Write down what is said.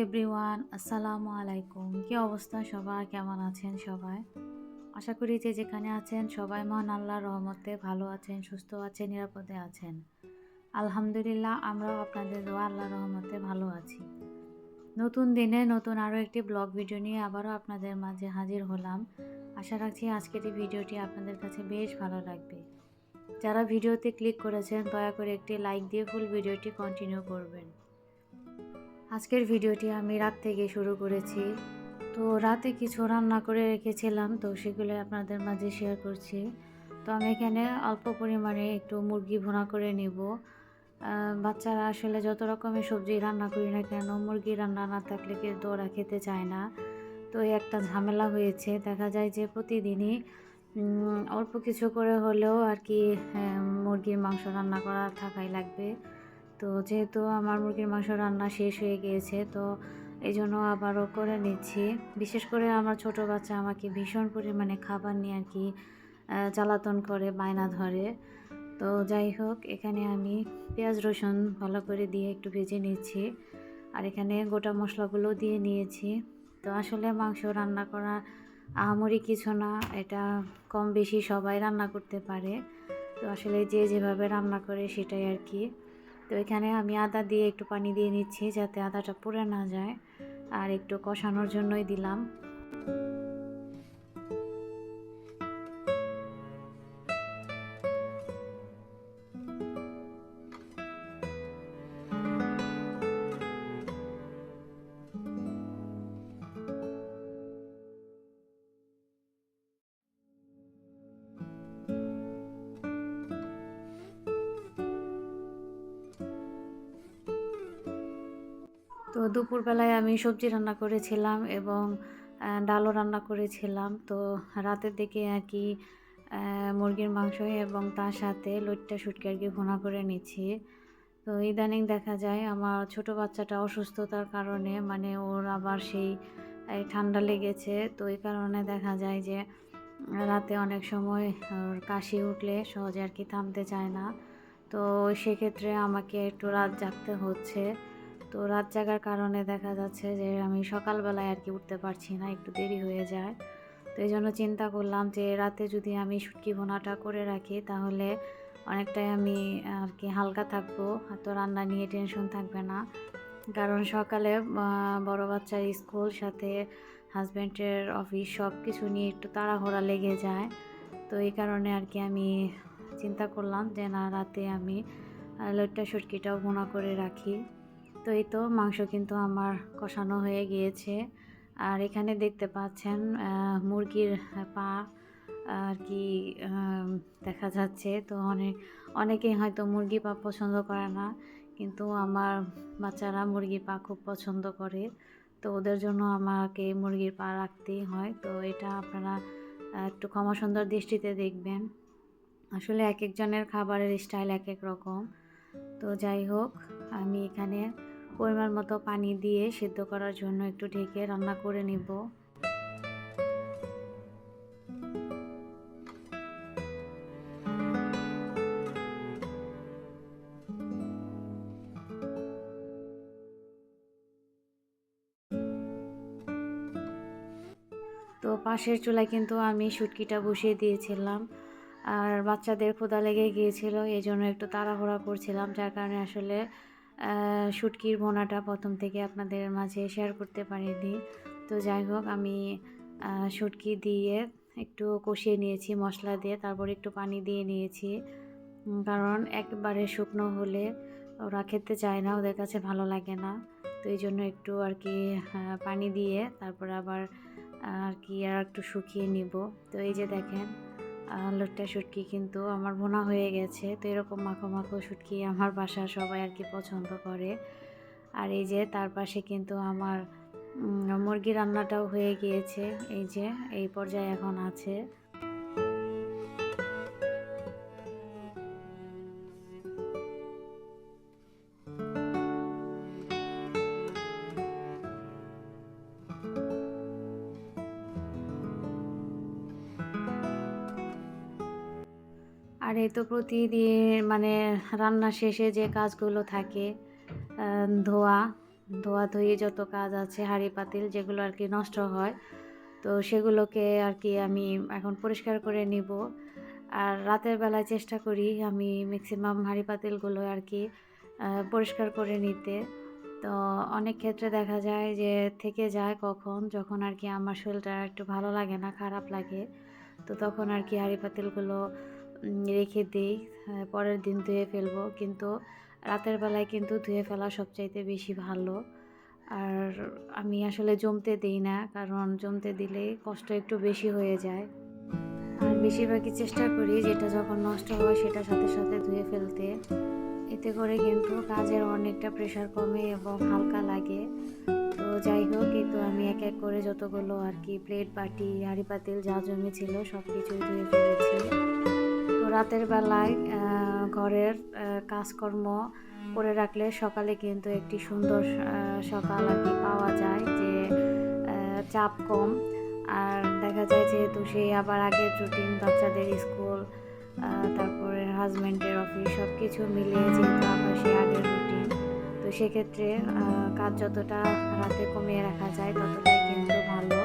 Everyone, আসসালামু আলাইকুম। কি অবস্থা সবার? কেমন আছেন সবাই? আশা করি যে যেখানে আছেন সবাই মহান আল্লাহর রহমতে ভালো আছেন, সুস্থ আছেন, নিরাপদে আছেন। আলহামদুলিল্লাহ, আমরাও আপনাদের দোয়া আল্লাহর রহমতে ভালো আছি। নতুন দিনে নতুন আরও একটি ব্লগ ভিডিও নিয়ে আবারও আপনাদের মাঝে হাজির হলাম। আশা রাখছি আজকের এই ভিডিওটি আপনাদের কাছে বেশ ভালো লাগবে। যারা ভিডিওতে ক্লিক করেছেন দয়া করে একটি লাইক দিয়ে ফুল ভিডিওটি কন্টিনিউ করবেন। আজকের ভিডিওটি আমি রাত থেকে শুরু করেছি। তো রাতে কিছু রান্না করে রেখেছিলাম, তো সেগুলো আপনাদের মাঝে শেয়ার করছি। তো আমি এখানে অল্প পরিমাণে একটু মুরগি ভুনা করে নিব। বাচ্চারা আসলে যত রকমের সবজি রান্না করি না কেন, মুরগি রান্না না থাকলে কিন্তু ওরা খেতে চায় না। তো এই একটা ঝামেলা হয়েছে, দেখা যায় যে প্রতিদিনই অল্প কিছু করে হলেও আর কি মুরগির মাংস রান্না করা থাকাই লাগবে। তো যেহেতু আমার মুরগির মাংস রান্না শেষ হয়ে গিয়েছে, তো এই জন্য আবারও করে নিচ্ছি। বিশেষ করে আমার ছোট বাচ্চা আমাকে ভীষণ পরিমাণে খাবার নিয়ে আর কি জ্বালাতন করে, বায়না ধরে। তো যাই হোক, এখানে আমি পেঁয়াজ রসুন ভালো করে দিয়ে একটু ভেজে নিচ্ছি, আর এখানে গোটা মশলাগুলো দিয়ে নিয়েছি। তো আসলে মাংস রান্না করা আহামরি কিছু না, এটা কম বেশি সবাই রান্না করতে পারে। তো আসলে যে যেভাবে রান্না করে সেটাই আর কি। তো এখানে আমি আদা দিয়ে একটু পানি দিয়ে নিচ্ছি যাতে আদাটা পুড়ে না যায়, আর একটু কষানোর জন্যই দিলাম। তো দুপুরবেলায় আমি সবজি রান্না করেছিলাম এবং ডালও রান্না করেছিলাম। তো রাতের দিকে আর কি মুরগির মাংস এবং তার সাথে লইট্টা শুটকি আর কি ভুনা করে নিচ্ছি। তো ইদানিং দেখা যায় আমার ছোট বাচ্চাটা অসুস্থতার কারণে, মানে ওর আবার সেই ঠান্ডা লেগেছে। তো এই কারণে দেখা যায় যে রাতে অনেক সময় ওর কাশি উঠলে সহজে আর কি থামতে চায় না। তো সেক্ষেত্রে আমাকে একটু রাত জাগতে হচ্ছে। তো রাত জাগার কারণে দেখা যাচ্ছে যে আমি সকালবেলায় আর কি উঠতে পারছি না, একটু দেরি হয়ে যায়। তো এই জন্য চিন্তা করলাম যে রাতে যদি আমি শুটকি ভুনাটা করে রাখি তাহলে অনেকটাই আমি আর কি হালকা থাকবো, তো রান্না নিয়ে টেনশন থাকবে না। কারণ সকালে বড় বাচ্চার স্কুল, সাথে হাজব্যান্ডের অফিস, সব কিছু নিয়ে একটু তাড়াহুড়া লেগে যায়। তো এই কারণে আর কি আমি চিন্তা করলাম যে না, রাতে আমি লইট্টা শুটকিটাও ভুনা করে রাখি। তো এই তো মাংস কিন্তু আমার কষানো হয়ে গিয়েছে, আর এখানে দেখতে পাচ্ছেন মুরগির পা আর কি দেখা যাচ্ছে। তো অনেকেই হয়তো মুরগি পা পছন্দ করে না, কিন্তু আমার বাচ্চারা মুরগির পা খুব পছন্দ করে। তো ওদের জন্য আমাকে মুরগির পা রাখতেই হয়। তো এটা আপনারা একটু ক্ষমা সুন্দর দৃষ্টিতে দেখবেন। আসলে এক একজনের খাবারের স্টাইল এক এক রকম। তো যাই হোক, আমি এখানে পরিমাণ মতো পানি দিয়ে সিদ্ধ করার জন্য একটু ঢেকে রান্না করে নিব। তো পাশের চুলায় কিন্তু আমি শুটকিটা বসিয়ে দিয়েছিলাম, আর বাচ্চাদের ক্ষুধা লেগে গিয়েছিল, এই জন্য একটু তাড়াহুড়া করছিলাম, যার কারণে আসলে শুটকির ভুনাটা প্রথম থেকে আপনাদের মাঝে শেয়ার করতে পারিনি। তো যাই হোক, আমি শুটকি দিয়ে একটু কষিয়ে নিয়েছি মশলা দিয়ে, তারপর একটু পানি দিয়ে নিয়েছি। কারণ একবারে শুকনো হলে ওরা খেতে চায় না, ওদের কাছে ভালো লাগে না। তো এই জন্য একটু আর কি পানি দিয়ে তারপর আবার আর কি আর একটু শুকিয়ে নিব। তো এই যে দেখেন, লইট্টা শুটকি কিন্তু আমার ভুনা হয়ে গেছে। তো এরকম মাখো মাখো শুটকি আমার বাসার সবাই আর কি পছন্দ করে। আর এই যে তার পাশে কিন্তু আমার মুরগি রান্নাটাও হয়ে গিয়েছে, এই যে এই পর্যায়ে এখন আছে। আর এই তো প্রতিদিন মানে রান্না শেষে যে কাজগুলো থাকে, ধোয়া, ধোয়াধুয়ি যত কাজ আছে, হাঁড়ি পাতিল যেগুলো আর কি নষ্ট হয়, তো সেগুলোকে আর কি আমি এখন পরিষ্কার করে নিব। আর রাতের বেলায় চেষ্টা করি আমি ম্যাক্সিমাম হাঁড়ি পাতিলগুলো আর কি পরিষ্কার করে নিতে। তো অনেক ক্ষেত্রে দেখা যায় যে থেকে যায় কখন, যখন আর কি আমার শরীরটা একটু ভালো লাগে না, খারাপ লাগে, তো তখন আর কি হাঁড়ি পাতিলগুলো রেখে দিই, পরের দিন ধুয়ে ফেলবো। কিন্তু রাতের বেলায় কিন্তু ধুয়ে ফেলা সবচাইতে বেশি ভালো। আর আমি আসলে জমতে দিই না, কারণ জমতে দিলে কষ্ট একটু বেশি হয়ে যায়। আর বেশিরভাগই চেষ্টা করি যেটা যখন নষ্ট হয় সেটা সাথে সাথে ধুয়ে ফেলতে। এতে করে কিন্তু কাজের অনেকটা প্রেশার কমে এবং হালকা লাগে। তো যাই হোক, এই তো আমি এক এক করে যতগুলো আর কি প্লেট, বাটি, হাঁড়ি পাতিল যা জমেছিল সব কিছুই ধুয়ে ফেলেছি। তো রাতের বেলায় ঘরের কাজকর্ম করে রাখলে সকালে কিন্তু একটি সুন্দর সকাল আর কি পাওয়া যায়, যে চাপ কম। আর দেখা যায় যেহেতু সেই আবার আগের রুটিন, বাচ্চাদের স্কুল, তারপরে হাজব্যান্ডের অফিস, সব কিছু মিলিয়ে যেহেতু আবার সেই আগের রুটিন, তো সেক্ষেত্রে কাজ যতটা রাতে কমিয়ে রাখা যায় ততটাই কিন্তু ভালো।